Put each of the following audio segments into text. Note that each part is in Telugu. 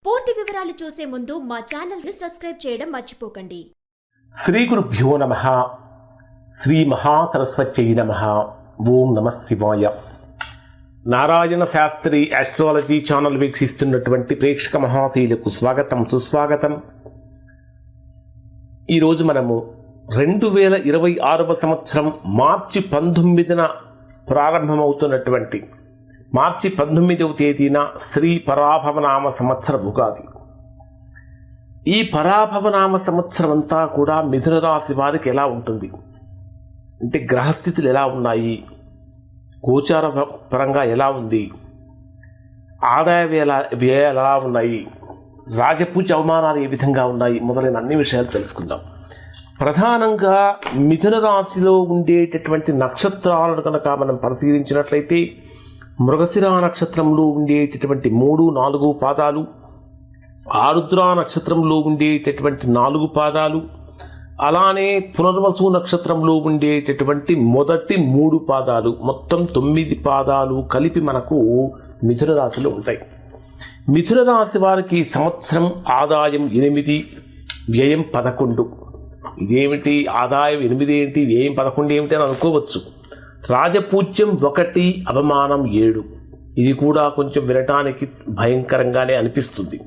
పూర్తి వివరాలు చూసే ముందు మా ఛానల్ ని సబ్స్క్రైబ్ చేయడం మర్చిపోకండి. శ్రీ గురుభ్యో నమః. శ్రీ మహాసరస్వత్యై నమః. ఓం నమః శివాయ. నారాయణ శాస్త్రి ఆస్ట్రాలజీ ఛానల్ వీక్షిస్తున్నటువంటి ప్రేక్షక మహాశీలకు స్వాగతం, సుస్వాగతం. ఈరోజు మనము 2026 సంవత్సరం మార్చి 19న ప్రారంభమవుతున్నటువంటి మార్చి 19వ తేదీన శ్రీ పరాభవనామ సంవత్సరం ఉగాది. ఈ పరాభవనామ సంవత్సరం అంతా కూడా మిథున రాశి వారికి ఎలా ఉంటుంది అంటే, గ్రహస్థితులు ఎలా ఉన్నాయి, గోచార పరంగా ఎలా ఉంది, ఆదాయ వ్యయాలు ఎలా ఉన్నాయి, రాజపూజ అవమానాలు ఏ విధంగా ఉన్నాయి, మొదలైన అన్ని విషయాలు తెలుసుకుందాం. ప్రధానంగా మిథున రాశిలో ఉండేటటువంటి నక్షత్రాలను కనుక మనం పరిశీలించినట్లయితే, మృగశిర నక్షత్రంలో ఉండేటటువంటి 3, 4 పాదాలు, ఆరుద్ర నక్షత్రంలో ఉండేటటువంటి 4 పాదాలు, అలానే పునర్వసు నక్షత్రంలో ఉండేటటువంటి మొదటి 3 పాదాలు, మొత్తం 9 పాదాలు కలిపి మనకు మిథున రాశిలో ఉంటాయి. మిథున రాశి వారికి సంవత్సరం ఆదాయం 8, వ్యయం 11. ఇదేమిటి ఆదాయం 8 ఏంటి, వ్యయం 11 ఏమిటి అని అనుకోవచ్చు. రాజపూజ్యం 1, అవమానం 7. ఇది కూడా కొంచెం వినటానికి భయంకరంగానే అనిపిస్తుంది.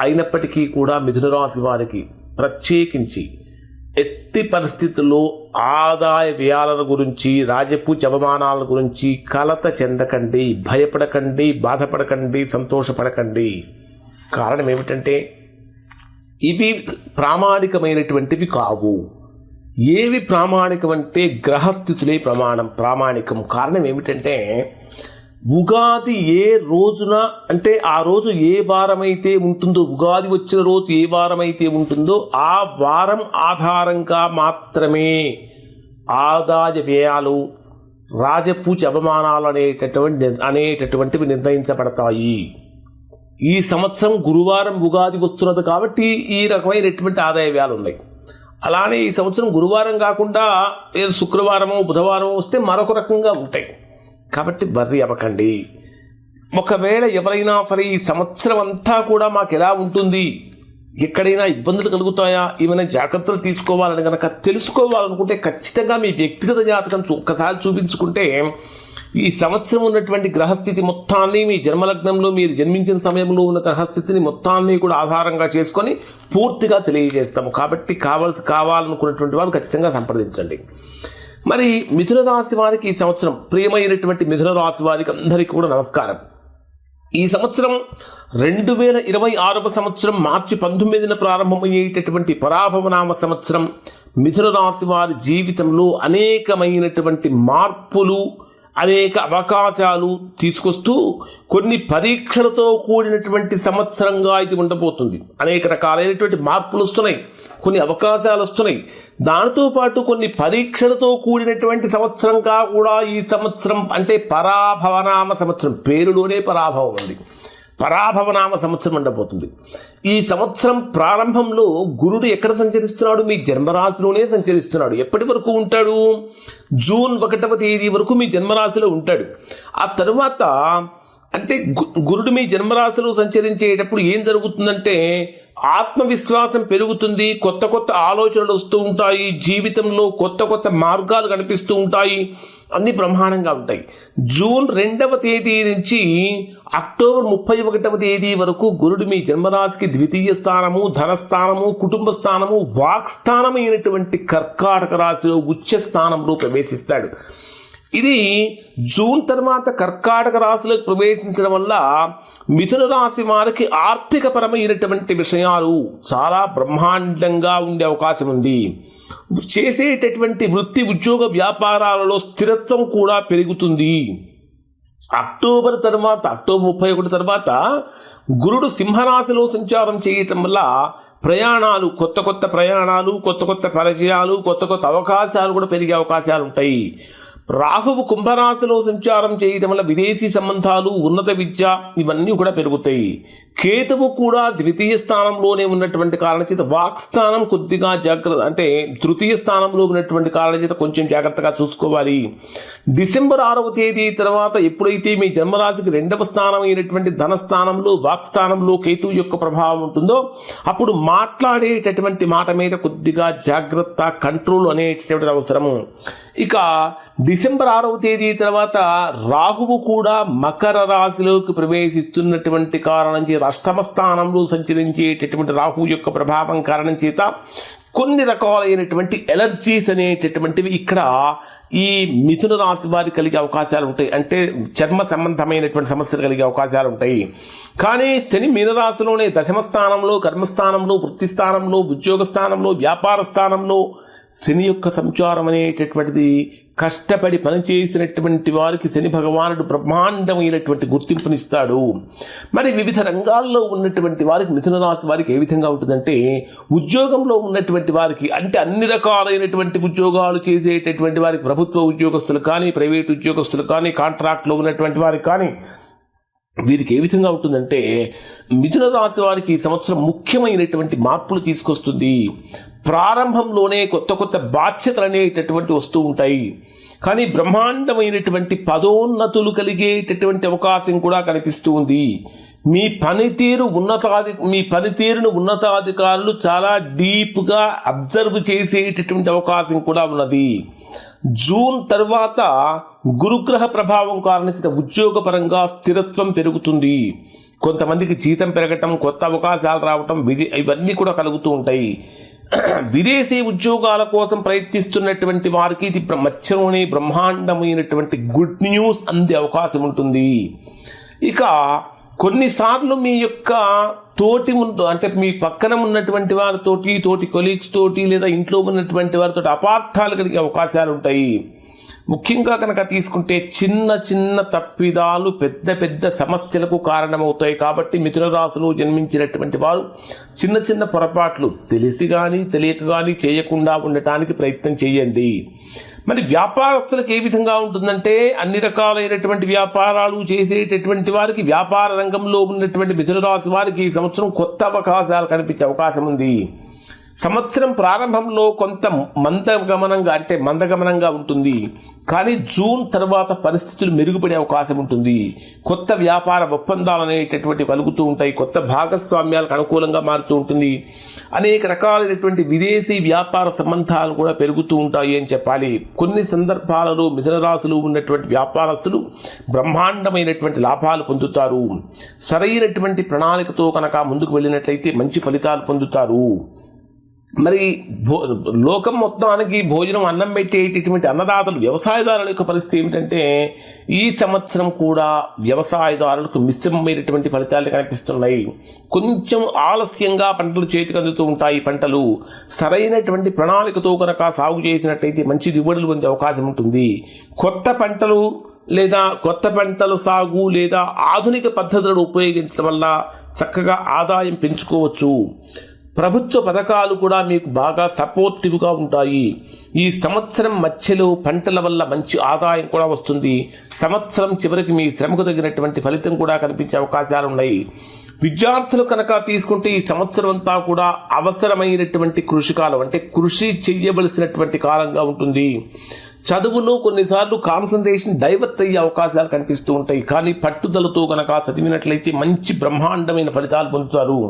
అయినప్పటికీ కూడా మిథున రాశి వారికి ప్రత్యేకించి ఎట్టి పరిస్థితుల్లో ఆదాయ వ్యయాల గురించి, రాజపూజ అవమానాల గురించి కలత చెందకండి, భయపడకండి, బాధపడకండి, సంతోషపడకండి. కారణం ఏమిటంటే, ఇవి ప్రామాణికమైనటువంటివి కావు. ఏవి ప్రామాణికం అంటే గ్రహస్థితులే ప్రామాణికం. కారణం ఏమిటంటే, ఉగాది ఏ రోజున అంటే ఆ రోజు ఏ వారమైతే ఉంటుందో, ఉగాది వచ్చిన రోజు ఏ వారమైతే ఉంటుందో ఆ వారం ఆధారంగా మాత్రమే ఆదాయ వ్యయాలు, రాజపూజ అవమానాలు అనేటటువంటివి నిర్ణయించబడతాయి. ఈ సంవత్సరం గురువారం ఉగాది వస్తున్నది కాబట్టి ఈ రకమైనటువంటి ఆదాయ వ్యయాలు ఉన్నాయి. అలానే ఈ సంవత్సరం గురువారం కాకుండా శుక్రవారమో బుధవారమో వస్తే మరొక రకంగా ఉంటాయి. కాబట్టి వర్రీ అవ్వకండి. ఒకవేళ ఎవరైనా సరే ఈ సంవత్సరం అంతా కూడా మాకు ఎలా ఉంటుంది, ఎక్కడైనా ఇబ్బందులు కలుగుతాయా, ఏమైనా జాగ్రత్తలు తీసుకోవాలని కనుక తెలుసుకోవాలనుకుంటే ఖచ్చితంగా మీ వ్యక్తిగత జాతకం ఒక్కసారి చూపించుకుంటే ఈ సంవత్సరం ఉన్నటువంటి గ్రహస్థితి మొత్తాన్ని, మీ జన్మలగ్నంలో మీరు జన్మించిన సమయంలో ఉన్న గ్రహస్థితిని మొత్తాన్ని కూడా ఆధారంగా చేసుకొని పూర్తిగా తెలియజేస్తాము. కాబట్టి కావాలనుకున్నటువంటి వారు ఖచ్చితంగా సంప్రదించండి. మరి మిథున రాశి వారికి ఈ సంవత్సరం, ప్రియమైనటువంటి మిథున రాశి వారికి అందరికీ కూడా నమస్కారం. ఈ సంవత్సరం 2026 సంవత్సరం మార్చి 19న ప్రారంభమయ్యేటటువంటి పరాభవనామ సంవత్సరం మిథున రాశి వారి జీవితంలో అనేకమైనటువంటి మార్పులు, అనేక అవకాశాలు తీసుకొస్తూ కొన్ని పరీక్షలతో కూడినటువంటి సంవత్సరంగా ఇది ఉండబోతుంది. అనేక రకాలైనటువంటి మార్పులు వస్తున్నాయి, కొన్ని అవకాశాలు వస్తున్నాయి. దానితో పాటు కొన్ని పరీక్షలతో కూడినటువంటి సంవత్సరంగా కూడా ఈ సంవత్సరం అంటే పరాభవనామ సంవత్సరం, పేరులోనే పరాభవం ఉంది, పరాభవనామ సంవత్సరం ఉండబోతుంది. ఈ సంవత్సరం ప్రారంభంలో గురుడు ఎక్కడ సంచరిస్తున్నాడు, మీ జన్మరాశిలోనే సంచరిస్తున్నాడు. ఎప్పటి వరకు ఉంటాడు, జూన్ 1వ తేదీ వరకు మీ జన్మరాశిలో ఉంటాడు. ఆ తరువాత అంటే గురుడు మీ జన్మరాశిలో సంచరించేటప్పుడు ఏం జరుగుతుందంటే, ఆత్మవిశ్వాసం పెరుగుతుంది, కొత్త కొత్త ఆలోచనలు వస్తూ ఉంటాయి, జీవితంలో కొత్త కొత్త మార్గాలు కనిపిస్తూ ఉంటాయి, అన్ని బ్రహ్మాండంగా ఉంటాయి. జూన్ 2వ తేదీ నుంచి అక్టోబర్ 31వ తేదీ వరకు గురుడు మీ జన్మరాశికి ద్వితీయ స్థానము, ధనస్థానము, కుటుంబ స్థానము, వాక్స్థానం అయినటువంటి కర్కాటక రాశిలో ఉచ్చ స్థానంలో ప్రవేశిస్తాడు. ఇది జూన్ తర్వాత కర్కాటక రాశిలోకి ప్రవేశించడం వల్ల మిథున రాశి వారికి ఆర్థిక పరమైనటువంటి విషయాలు చాలా బ్రహ్మాండంగా ఉండే అవకాశం ఉంది. చేసేటటువంటి వృత్తి, ఉద్యోగ, వ్యాపారాలలో స్థిరత్వం కూడా పెరుగుతుంది. అక్టోబర్ 31 తర్వాత గురుడు సింహరాశిలో సంచారం చేయటం వల్ల ప్రయాణాలు, కొత్త కొత్త ప్రయాణాలు, కొత్త కొత్త పరిచయాలు, కొత్త కొత్త అవకాశాలు కూడా పెరిగే అవకాశాలు ఉంటాయి. రాహువు కుంభరాశిలో సంచారం చేయడం వల్ల విదేశీ సంబంధాలు, ఉన్నత విద్య ఇవన్నీ కూడా పెరుగుతాయి. కేతువు కూడా ద్వితీయ స్థానంలోనే ఉన్నటువంటి కారణం చేత వాక్స్థానం కొద్దిగా జాగ్రత్త, అంటే తృతీయ స్థానంలో ఉన్నటువంటి కారణం చేత కొంచెం జాగ్రత్తగా చూసుకోవాలి. డిసెంబర్ 6వ తేదీ తర్వాత ఎప్పుడైతే మీ జన్మరాశికి 2వ స్థానం అయినటువంటి ధనస్థానంలో, వాక్స్థానంలో కేతువు యొక్క ప్రభావం ఉంటుందో అప్పుడు మాట్లాడేటటువంటి మాట మీద కొద్దిగా జాగ్రత్త, కంట్రోల్ అనేటటువంటి అవసరము. ఇక డిసెంబర్ 6వ తేదీ తర్వాత రాహువు కూడా మకర రాశిలోకి ప్రవేశిస్తున్నటువంటి కారణం చేత అష్టమ స్థానంలో సంచరించేటటువంటి రాహువు యొక్క ప్రభావం కారణం చేత కొన్ని రకాలైనటువంటి ఎలర్జీస్ అనేటటువంటివి ఇక్కడ ఈ మిథున రాశి వారికి కలిగే అవకాశాలు ఉంటాయి. అంటే చర్మ సంబంధమైనటువంటి సమస్యలు కలిగే అవకాశాలు ఉంటాయి. కానీ శని మీనరాశిలోనే దశమ స్థానంలో, కర్మస్థానంలో, వృత్తి స్థానంలో, ఉద్యోగ స్థానంలో, వ్యాపార స్థానంలో శని యొక్క సంచారం అనేటటువంటిది కష్టపడి పనిచేసినటువంటి వారికి శని భగవానుడు బ్రహ్మాండమైనటువంటి గుర్తింపునిస్తాడు. మరి వివిధ రంగాల్లో ఉన్నటువంటి వారికి, మిథున రాశి వారికి ఏ విధంగా ఉంటుందంటే, ఉద్యోగంలో ఉన్నటువంటి వారికి, అంటే అన్ని రకాలైనటువంటి ఉద్యోగాలు చేసేటటువంటి వారికి, ప్రభుత్వ ఉద్యోగస్తులు కానీ, ప్రైవేట్ ఉద్యోగస్తులు కానీ, కాంట్రాక్ట్లో ఉన్నటువంటి వారికి కానీ, వీరికి ఏ విధంగా ఉంటుందంటే మిథున రాశి వారికి ఈ సంవత్సరం ముఖ్యమైనటువంటి మార్పులు తీసుకొస్తుంది. ప్రారంభంలోనే కొత్త కొత్త బాధ్యతలు అనేటటువంటి వస్తూ ఉంటాయి. కానీ బ్రహ్మాండమైనటువంటి పదోన్నతులు కలిగేటటువంటి అవకాశం కూడా కనిపిస్తూ ఉంది. మీ పనితీరును ఉన్నతాధికారులు చాలా డీప్గా అబ్జర్వ్ చేసేటటువంటి అవకాశం కూడా ఉన్నది. జూన్ తర్వాత గురుగ్రహ ప్రభావం కారణంగా ఉద్యోగపరంగా స్థిరత్వం పెరుగుతుంది. కొంతమందికి జీతం పెరగటం, కొత్త అవకాశాలు రావటం, ఇవన్నీ కూడా కలుగుతూ ఉంటాయి. విదేశీ ఉద్యోగాల కోసం ప్రయత్నిస్తున్నటువంటి వారికి ఇది మధ్యలోనే బ్రహ్మాండమైనటువంటి గుడ్ న్యూస్ అందే అవకాశం ఉంటుంది. ఇక కొన్నిసార్లు మీ యొక్క అంటే మీ పక్కన ఉన్నటువంటి వారితోటి, తోటి కొలీగ్స్ తోటి, లేదా ఇంట్లో ఉన్నటువంటి వారితో అపార్థాలు కలిగే అవకాశాలు ఉంటాయి. ముఖ్యంగా కనుక తీసుకుంటే చిన్న చిన్న తప్పిదాలు పెద్ద పెద్ద సమస్యలకు కారణమవుతాయి. కాబట్టి మిథున రాశిలో జన్మించినటువంటి వారు చిన్న చిన్న పొరపాట్లు తెలిసి కానీ తెలియక కానీ చేయకుండా ఉండటానికి ప్రయత్నం చేయండి. మరి వ్యాపారస్తులకు ఏ విధంగా ఉంటుందంటే, అన్ని రకాలైనటువంటి వ్యాపారాలు చేసేటటువంటి వారికి, వ్యాపార రంగంలో ఉన్నటువంటి మిథున రాశి వారికి ఈ సంవత్సరం కొత్త అవకాశాలు కనిపించే అవకాశం ఉంది. సంవత్సరం ప్రారంభంలో కొంత మందగమనంగా ఉంటుంది. కానీ జూన్ తర్వాత పరిస్థితులు మెరుగుపడే అవకాశం ఉంటుంది. కొత్త వ్యాపార ఒప్పందాలు అనేటటువంటి కలుగుతూ ఉంటాయి. కొత్త భాగస్వామ్యాలకు అనుకూలంగా మారుతూ ఉంటుంది. అనేక రకాలైనటువంటి విదేశీ వ్యాపార సంబంధాలు కూడా పెరుగుతూ ఉంటాయి అని చెప్పాలి. కొన్ని సందర్భాలలో మిథున రాశిలో ఉన్నటువంటి వ్యాపారస్తులు బ్రహ్మాండమైనటువంటి లాభాలు పొందుతారు. సరైనటువంటి ప్రణాళికతో కనుక ముందుకు వెళ్ళినట్లయితే మంచి ఫలితాలు పొందుతారు. మరి లోకం మొత్తానికి భోజనం, అన్నం పెట్టేటటువంటి అన్నదాతలు, వ్యవసాయదారుల యొక్క పరిస్థితి ఏమిటంటే, ఈ సంవత్సరం కూడా వ్యవసాయదారులకు మిశ్రమమైనటువంటి ఫలితాలు కనిపిస్తున్నాయి. కొంచెం ఆలస్యంగా పంటలు చేతికి అందుతూ ఉంటాయి. పంటలు సరైనటువంటి ప్రణాళికతో కనుక సాగు చేసినట్లయితే మంచి దిగుబడులు పొందే అవకాశం ఉంటుంది. కొత్త పంటల సాగు లేదా ఆధునిక పద్ధతులను ఉపయోగించడం వల్ల చక్కగా ఆదాయం పెంచుకోవచ్చు. ప్రభుత్వ పథకాలు కూడా మీకు బాగా సపోర్టివ్గా ఉంటాయి. ఈ సంవత్సరం మధ్యలో పంటల వల్ల మంచి ఆదాయం కూడా వస్తుంది. సంవత్సరం చివరికి మీ శ్రమకు తగినటువంటి ఫలితం కూడా కనిపించే అవకాశాలు ఉన్నాయి. విద్యార్థులు కనుక తీసుకుంటే ఈ సంవత్సరం అంతా కూడా అవసరమైనటువంటి కృషి కాలం, అంటే కృషి చేయవలసినటువంటి కాలంగా ఉంటుంది. చదువులో కొన్నిసార్లు కాన్సన్ట్రేషన్ డైవర్ట్ అయ్యే అవకాశాలు కనిపిస్తూ ఉంటాయి. కానీ పట్టుదలతో కనుక చదివినట్లయితే మంచి బ్రహ్మాండమైన ఫలితాలు పొందుతారు.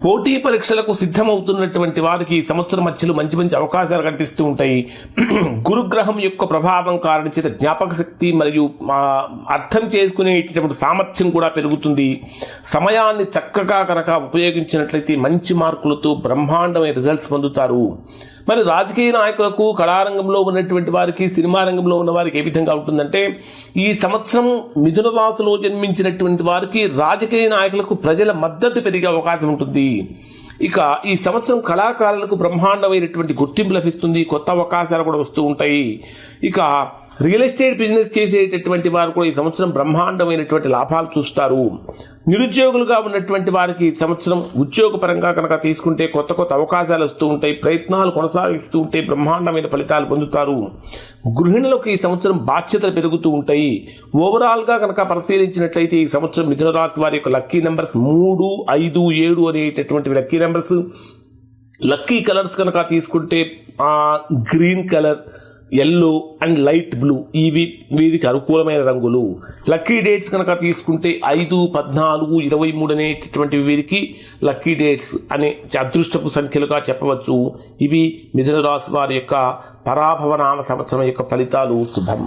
పోటీ పరీక్షలకు సిద్ధమవుతున్నటువంటి వారికి ఈ సంవత్సరం మధ్యలో మంచి మంచి అవకాశాలు కనిపిస్తూ ఉంటాయి. గురుగ్రహం యొక్క ప్రభావం కారణం చేత జ్ఞాపక శక్తి మరియు అర్థం చేసుకునేటటువంటి సామర్థ్యం కూడా పెరుగుతుంది. సమయాన్ని చక్కగా కనుక ఉపయోగించినట్లయితే మంచి మార్కులతో బ్రహ్మాండమైన రిజల్ట్స్ పొందుతారు. మరి రాజకీయ నాయకులకు, కళారంగంలో ఉన్నటువంటి వారికి, సినిమా రంగంలో ఉన్న వారికి ఏ విధంగా ఉంటుందంటే, ఈ సంవత్సరం మిథున రాశిలో జన్మించినటువంటి వారికి రాజకీయ నాయకులకు ప్రజల మద్దతు పెరిగే అవకాశం ఉంటుంది. ఇక ఈ సంవత్సరం కళాకారులకు బ్రహ్మాండమైనటువంటి గుర్తింపు లభిస్తుంది. కొత్త అవకాశాలు కూడా వస్తూ ఉంటాయి. ఇక రియల్ ఎస్టేట్ బిజినెస్ చేసేటటువంటి వారు కూడా ఈ సంవత్సరం బ్రహ్మాండమైనటువంటి లాభాలు చూస్తారు. నిరుద్యోగులుగా ఉన్నటువంటి వారికి ఈ సంవత్సరం ఉద్యోగపరంగా కనుక తీసుకుంటే కొత్త కొత్త అవకాశాలు వస్తూ ఉంటాయి. ప్రయత్నాలు కొనసాగిస్తూ ఉంటే బ్రహ్మాండమైన ఫలితాలు పొందుతారు. గృహిణులకు ఈ సంవత్సరం బాధ్యతలు పెరుగుతూ ఉంటాయి. ఓవరాల్గా కనుక పరిశీలించినట్లయితే ఈ సంవత్సరం మిథున రాశి వారి యొక్క లక్కీ నెంబర్స్ 3, 5, 7 అనేటటువంటి లక్కీ నెంబర్స్. లక్కీ కలర్స్ కనుక తీసుకుంటే green colour, yellow and light blue ఇవి వీరికి అనుకూలమైన రంగులు. లక్కీ డేట్స్ కనుక తీసుకుంటే 5, 14, 23 అనేటటువంటి వీరికి లక్కీ డేట్స్ అనే అదృష్టపు సంఖ్యలుగా చెప్పవచ్చు. ఇవి మిథున రాశి వారి యొక్క పరాభవ నామ సంవత్సరం యొక్క ఫలితాలు. శుభం.